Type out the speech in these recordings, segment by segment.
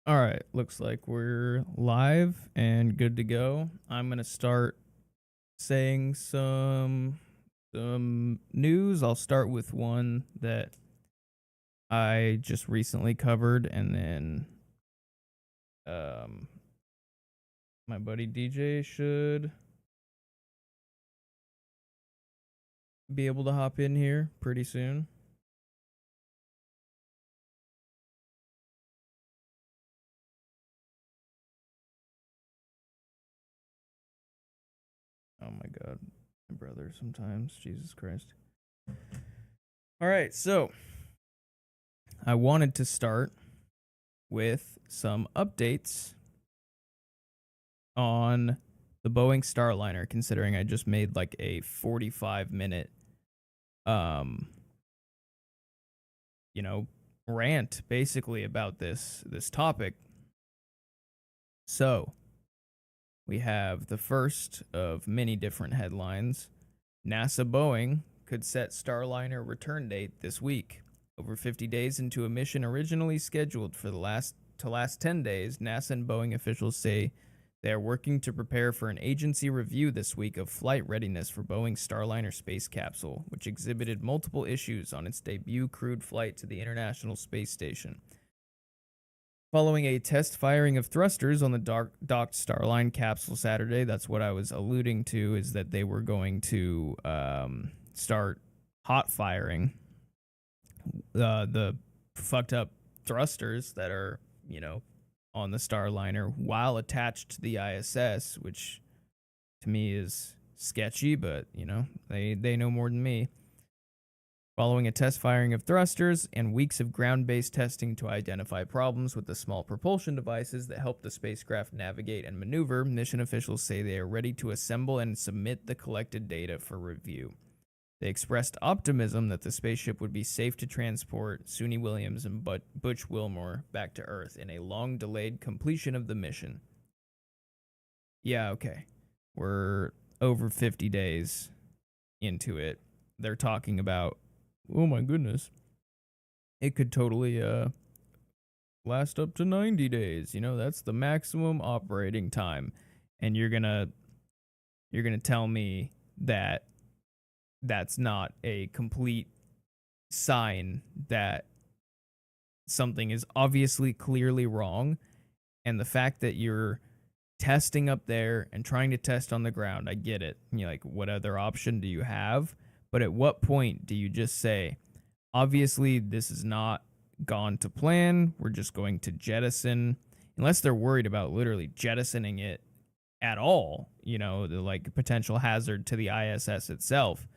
All right, looks like we're live and good to go. I'm gonna start saying some news. I'll start with one that I just recently covered, and then um my buddy DJ should be able to hop in here pretty soon. Oh my god, my brother sometimes. Jesus Christ. All right, so I wanted to start with some updates on the Boeing Starliner, considering I just made like a 45-minute um you know rant basically about this topic. So we have the first of many different headlines. NASA Boeing could set Starliner return date this week. Over 50 days into a mission originally scheduled for the last 10 days, NASA and Boeing officials say they are working to prepare for an agency review this week of flight readiness for Boeing's Starliner space capsule, which exhibited multiple issues on its debut crewed flight to the International Space Station. Following a test firing of thrusters on the docked Starline capsule Saturday, that's what I was alluding to, is that they were going to start hot firing the fucked up thrusters that are, on the Starliner while attached to the ISS, which to me is sketchy, but, they know more than me. Following a test firing of thrusters and weeks of ground based testing to identify problems with the small propulsion devices that help the spacecraft navigate and maneuver, mission officials say they are ready to assemble and submit the collected data for review. They expressed optimism that the spaceship would be safe to transport Suni Williams and Butch Wilmore back to Earth in a long delayed completion of the mission. Yeah, okay. We're over 50 days into it. They're talking about, oh my goodness, it could totally last up to 90 days. That's the maximum operating time. And you're going to tell me that that's not a complete sign that something is obviously clearly wrong. And the fact that you're testing up there and trying to test on the ground, I get it. Like, what other option do you have? But at what point do you just say, obviously, this is not gone to plan. We're just going to jettison, unless they're worried about literally jettisoning it at all, the like potential hazard to the ISS itself.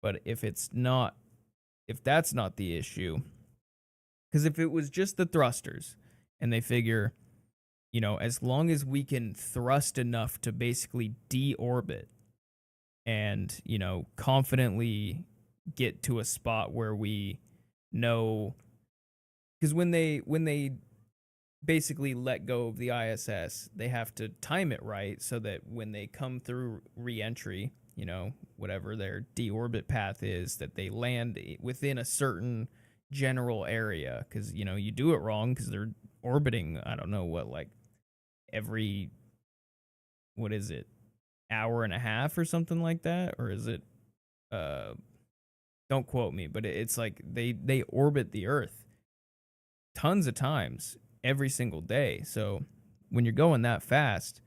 But if that's not the issue, because if it was just the thrusters and they figure, as long as we can thrust enough to basically deorbit and, confidently get to a spot where we know, because when they basically let go of the ISS, they have to time it right so that when they come through reentry, whatever their deorbit path is, that they land within a certain general area. Because you do it wrong because they're orbiting, I don't know what, like every, what is it, hour and a half or something like that, or is it uh don't quote me, but it's like they orbit the Earth tons of times every single day. So when you're going that fast,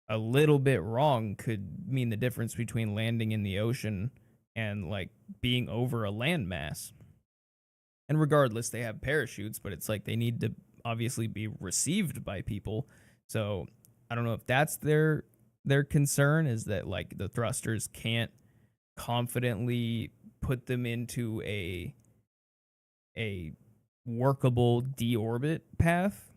a little bit wrong could mean the difference between landing in the ocean and like being over a landmass. And regardless, they have parachutes, but it's like they need to obviously be received by people. So I don't know if that's their concern, is that like the thrusters can't confidently put them into a workable deorbit path,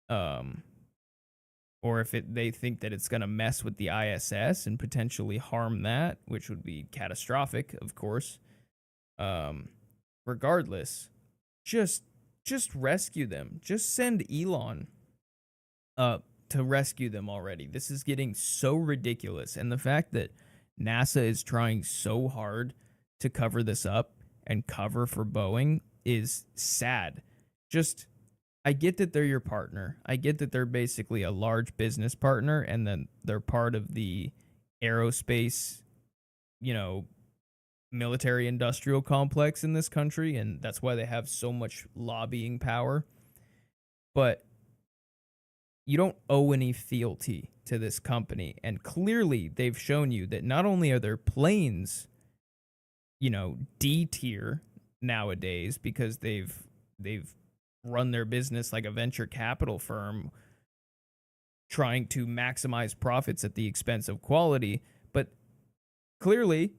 um, or if they think that it's going to mess with the ISS and potentially harm that, which would be catastrophic, of course. Um, Regardless, just just rescue them. Just send Elon up to rescue them already. This is getting so ridiculous, and the fact that NASA is trying so hard to cover this up and cover for Boeing is sad. Just I get that they're your partner. I get that they're basically a large business partner and then they're part of the aerospace, you know, military industrial complex in this country, and that's why they have so much lobbying power. But you don't owe any fealty to this company. And clearly, they've shown you that not only are their planes, D tier nowadays because they've run their business like a venture capital firm trying to maximize profits at the expense of quality, but clearly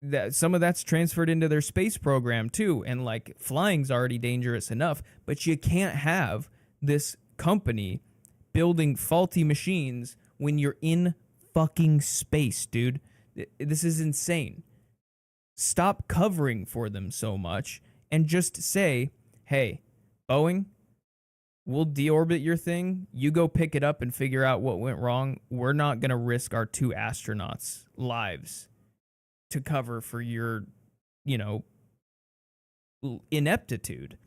that some of that's transferred into their space program too, and like flying's already dangerous enough, but you can't have this company building faulty machines when you're in fucking space, dude. This is insane. Stop covering for them so much and just say, hey, Boeing, we'll deorbit your thing. You go pick it up and figure out what went wrong. We're not going to risk our 2 astronauts' lives to cover for your, ineptitude.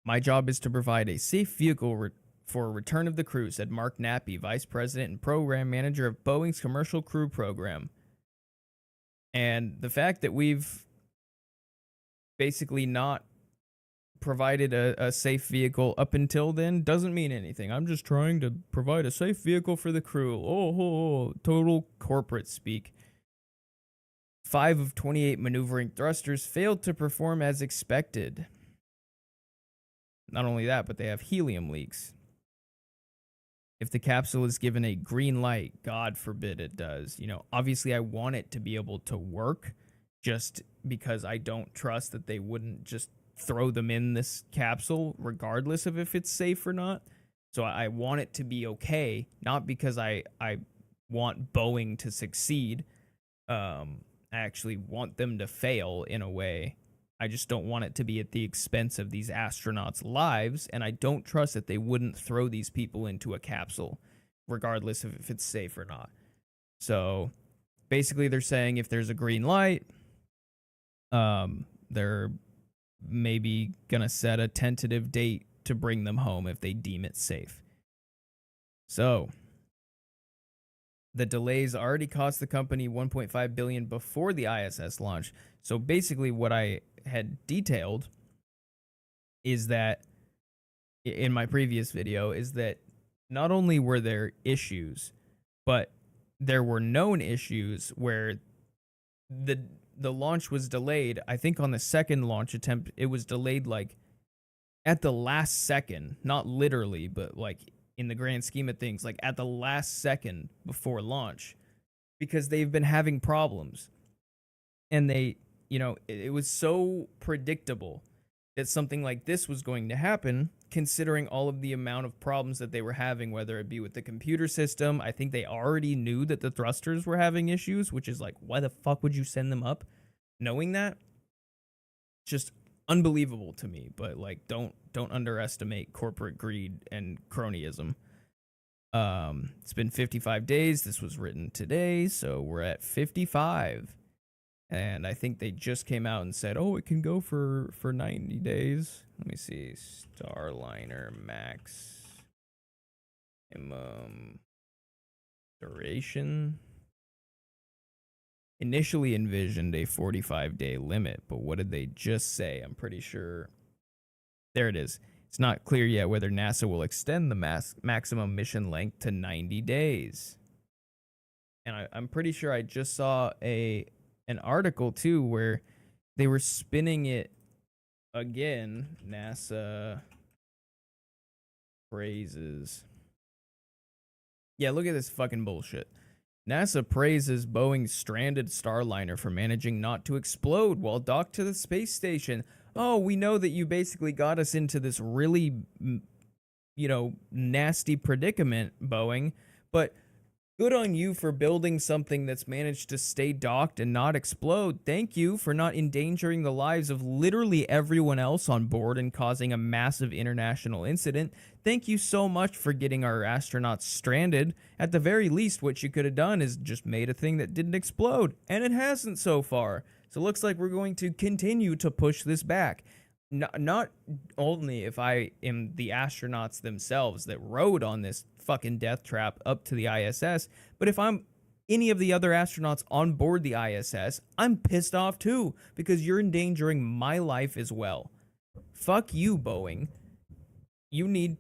My job is to provide a safe vehicle for return of the crew, said Mark Nappy, Vice President and Program Manager of Boeing's Commercial Crew Program. And the fact that we've basically not provided a safe vehicle up until then doesn't mean anything. I'm just trying to provide a safe vehicle for the crew. Total corporate speak. 5 of 28 maneuvering thrusters failed to perform as expected. Not only that, but they have helium leaks. If the capsule is given a green light, God forbid it does. Obviously I want it to be able to work just because I don't trust that they wouldn't just throw them in this capsule regardless of if it's safe or not. So I want it to be okay, not because I want Boeing to succeed. I actually want them to fail in a way. I just don't want it to be at the expense of these astronauts' lives, and I don't trust that they wouldn't throw these people into a capsule, regardless of if it's safe or not. So, basically, they're saying if there's a green light, they're maybe gonna set a tentative date to bring them home if they deem it safe. So, the delays already cost the company $1.5 billion before the ISS launch. So basically what I had detailed is that in my previous video is that not only were there issues, but there were known issues where the launch was delayed. I think on the second launch attempt, it was delayed like at the last second, not literally, but like in the grand scheme of things, like at the last second before launch, because they've been having problems. And they, it was so predictable that something like this was going to happen, considering all of the amount of problems that they were having, whether it be with the computer system. I think they already knew that the thrusters were having issues, which is like, why the fuck would you send them up knowing that? Just unbelievable to me. But like, don't underestimate corporate greed and cronyism. It's been 55 days. This was written today, so we're at 55. And I think they just came out and said, oh, it can go for 90 days. Let me see. Starliner max duration. Initially envisioned a 45-day limit, but what did they just say? I'm pretty sure. There it is. It's not clear yet whether NASA will extend the maximum mission length to 90 days. And I'm pretty sure I just saw an article, too, where they were spinning it again. NASA praises. Yeah, look at this fucking bullshit. NASA praises Boeing's stranded Starliner for managing not to explode while docked to the space station. Oh, we know that you basically got us into this really, nasty predicament, Boeing, but good on you for building something that's managed to stay docked and not explode. Thank you for not endangering the lives of literally everyone else on board and causing a massive international incident. Thank you so much for getting our astronauts stranded. At the very least, what you could have done is just made a thing that didn't explode, and it hasn't so far. So it looks like we're going to continue to push this back. not only if I am the astronauts themselves that rode on this fucking death trap up to the ISS, but if I'm any of the other astronauts on board the ISS, I'm pissed off too because you're endangering my life as well. Fuck you, Boeing. You need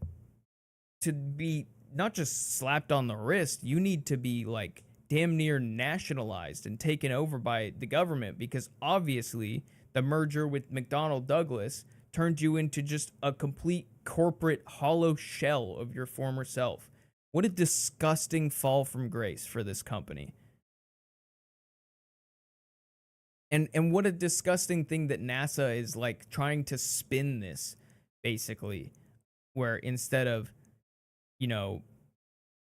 to be not just slapped on the wrist, you need to be like damn near nationalized and taken over by the government because obviously the merger with McDonnell Douglas turned you into just a complete corporate hollow shell of your former self. What a disgusting fall from grace for this company. And what a disgusting thing that NASA is like trying to spin this basically where instead of, you know,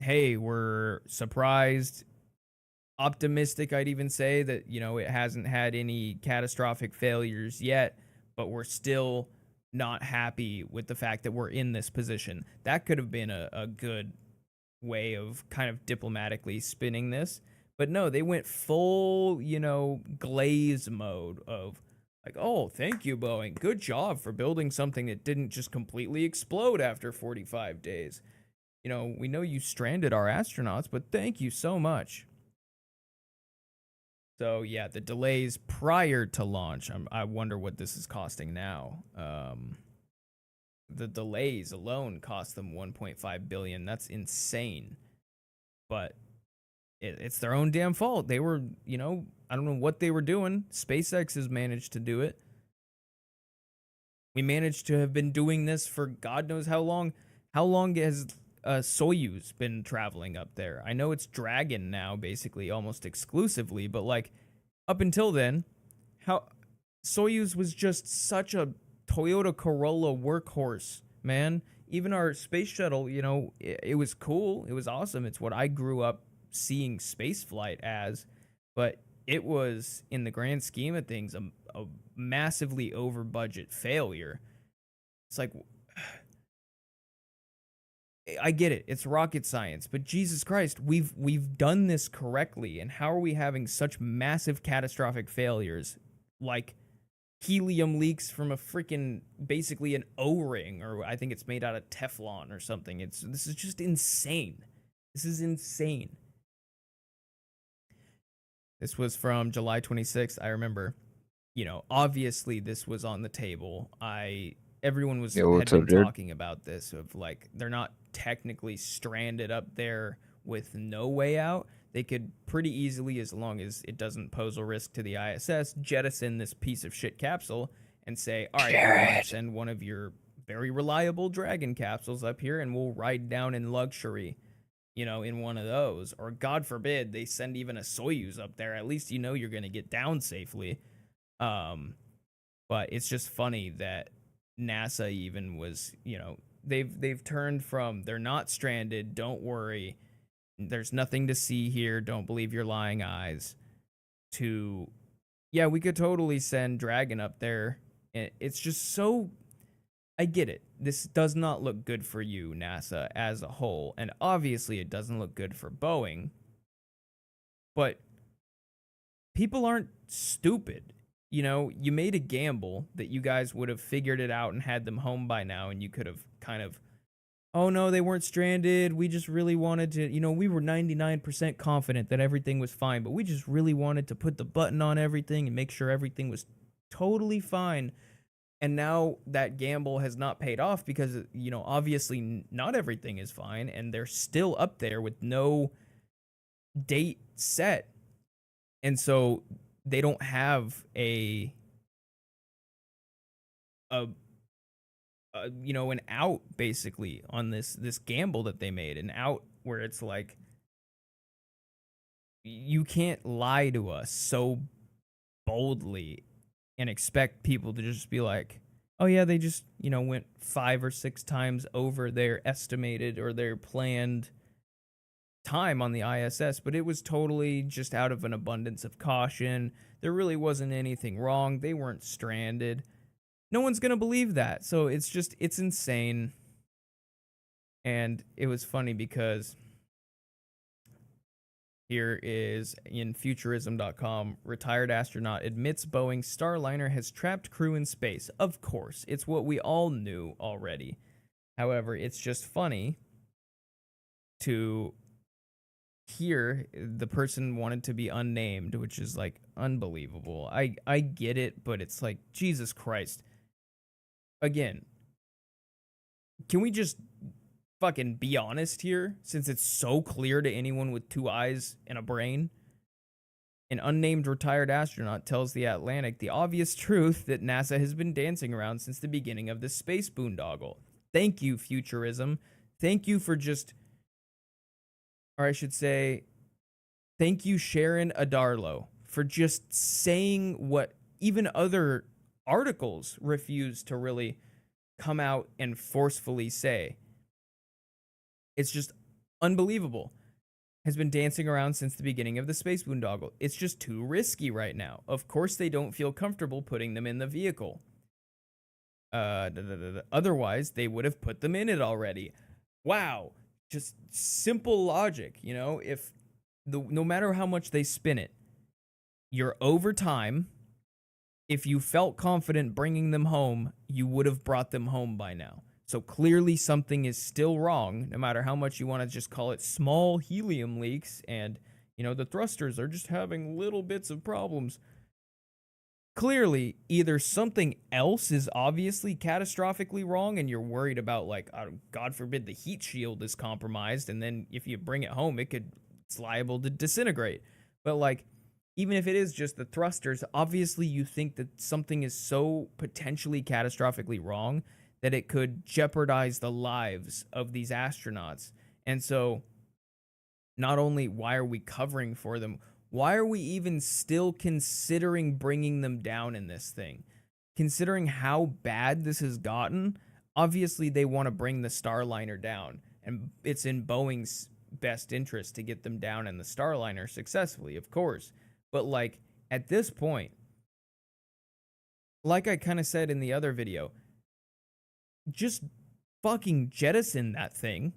hey, we're surprised, optimistic, I'd even say that, it hasn't had any catastrophic failures yet, but we're still not happy with the fact that we're in this position. That could have been a good way of kind of diplomatically spinning this. But no, they went full, glaze mode of like, oh, thank you, Boeing. Good job for building something that didn't just completely explode after 45 days. We know you stranded our astronauts, but thank you so much. So yeah, the delays prior to launch. I wonder what this is costing now. The delays alone cost them 1.5 billion. That's insane. But it's their own damn fault. They were, I don't know what they were doing. SpaceX has managed to do it. We managed to have been doing this for God knows how long. How long has Soyuz been traveling up there? I know it's Dragon now, basically almost exclusively, but like up until then, how Soyuz was just such a Toyota Corolla workhorse, man. Even our space shuttle, it was cool. It was awesome. It's what I grew up seeing spaceflight as, but it was in the grand scheme of things a massively over budget failure. It's like I get it. It's rocket science, but Jesus Christ, we've done this correctly, and how are we having such massive catastrophic failures like helium leaks from a freaking basically an O-ring, or I think it's made out of Teflon or something. This is just insane. This is insane. This was from July 26th. I remember, obviously this was on the table. Everyone Yeah, had what's up, been dude? talking about this of like they're not technically stranded up there with no way out. They could pretty easily, as long as it doesn't pose a risk to the ISS, jettison this piece of shit capsule and say, "All right, we want to Jared. send one of your very reliable Dragon capsules up here and we'll ride down in luxury." In one of those, or God forbid they send even a Soyuz up there. At least you're going to get down safely. Um, but it's just funny that NASA even was, they've turned from they're not stranded, don't worry, there's nothing to see here, don't believe your lying eyes, to yeah, we could totally send Dragon up there. It's just so I get it. This does not look good for you, NASA, as a whole, and obviously it doesn't look good for Boeing, but people aren't stupid. You made a gamble that you guys would have figured it out and had them home by now, and you could have kind of, oh no, they weren't stranded. We just really wanted to, we were 99% confident that everything was fine, but we just really wanted to put the button on everything and make sure everything was totally fine. And now that gamble has not paid off because, obviously not everything is fine, and they're still up there with no date set. And so they don't have a, an out basically on this gamble that they made, an out where it's like you can't lie to us so boldly and expect people to just be like, oh yeah, they just, went 5 or 6 times over their estimated or their planned time on the ISS, but it was totally just out of an abundance of caution. There really wasn't anything wrong. They weren't stranded. No one's going to believe that. So it's insane. And it was funny because Here is in futurism.com. Retired astronaut admits Boeing Starliner has trapped crew in space. Of course, it's what we all knew already. However, it's just funny to hear the person wanted to be unnamed, which is like unbelievable. I get it, but it's like Jesus Christ. Again, can we just fucking be honest here, since it's so clear to anyone with two eyes and a brain? An unnamed retired astronaut tells The Atlantic the obvious truth that NASA has been dancing around since the beginning of this space boondoggle. Thank you, futurism. Thank you for just, or I should say, thank you, Sharon Adarlo, for just saying what even other articles refuse to really come out and forcefully say. It's just unbelievable. Has been dancing around since the beginning of the space boondoggle. It's just too risky right now. Of course, they don't feel comfortable putting them in the vehicle. Otherwise, they would have put them in it already. Wow. Just simple logic, you know? If no matter how much they spin it, you're over time. If you felt confident bringing them home, you would have brought them home by now. So clearly something is still wrong, no matter how much you want to just call it small helium leaks and, the thrusters are just having little bits of problems. Clearly, either something else is obviously catastrophically wrong and you're worried about, like, God forbid the heat shield is compromised, and then if you bring it home, it's liable to disintegrate. But, like, even if it is just the thrusters, obviously you think that something is so potentially catastrophically wrong that it could jeopardize the lives of these astronauts. And so, not only why are we covering for them, why are we even still considering bringing them down in this thing? Considering how bad this has gotten, obviously they want to bring the Starliner down. And it's in Boeing's best interest to get them down in the Starliner successfully, of course. But, like, at this point, like I kind of said in the other video, just fucking jettison that thing.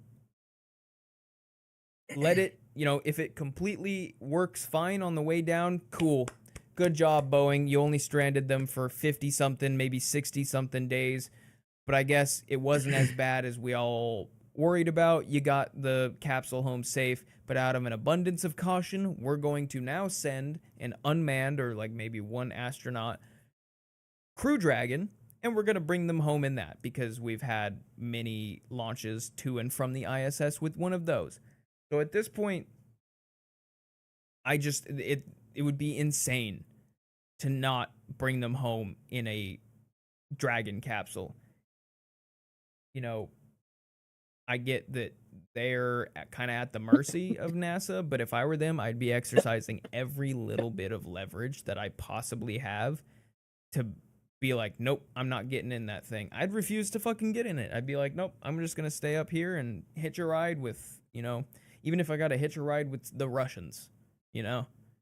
Let it, if it completely works fine on the way down, cool. Good job, Boeing. You only stranded them for 50 something, maybe 60 something days. But I guess it wasn't as bad as we all worried about. You got the capsule home safe, but out of an abundance of caution, we're going to now send an unmanned, or like maybe one astronaut, Crew Dragon, and we're going to bring them home in that, because we've had many launches to and from the ISS with one of those. So at this point, it would be insane to not bring them home in a Dragon capsule. I get that they're kind of at the mercy of NASA, but if I were them, I'd be exercising every little bit of leverage that I possibly have to be like, nope, I'm not getting in that thing. I'd refuse to fucking get in it. I'd be like, nope, I'm just going to stay up here and hitch a ride with, even if I got to hitch a ride with the Russians,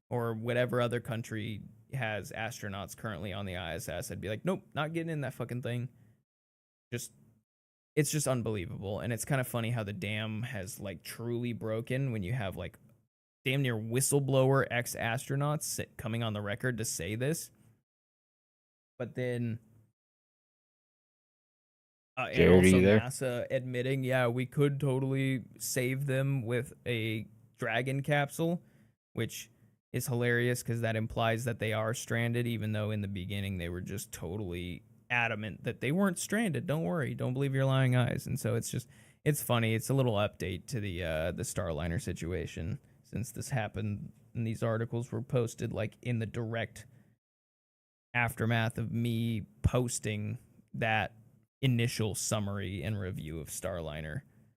or whatever other country has astronauts currently on the ISS. I'd be like, nope, not getting in that fucking thing. It's just unbelievable. And it's kind of funny how the dam has, like, truly broken when you have, like, damn near whistleblower ex-astronauts coming on the record to say this. But then, and also NASA admitting, yeah, we could totally save them with a Dragon capsule, which is hilarious because that implies that they are stranded, even though in the beginning they were just totally adamant that they weren't stranded. Don't worry, don't believe your lying eyes. And so it's funny. It's a little update to the Starliner situation, since this happened and these articles were posted like in the direct aftermath of me posting that initial summary and review of Starliner.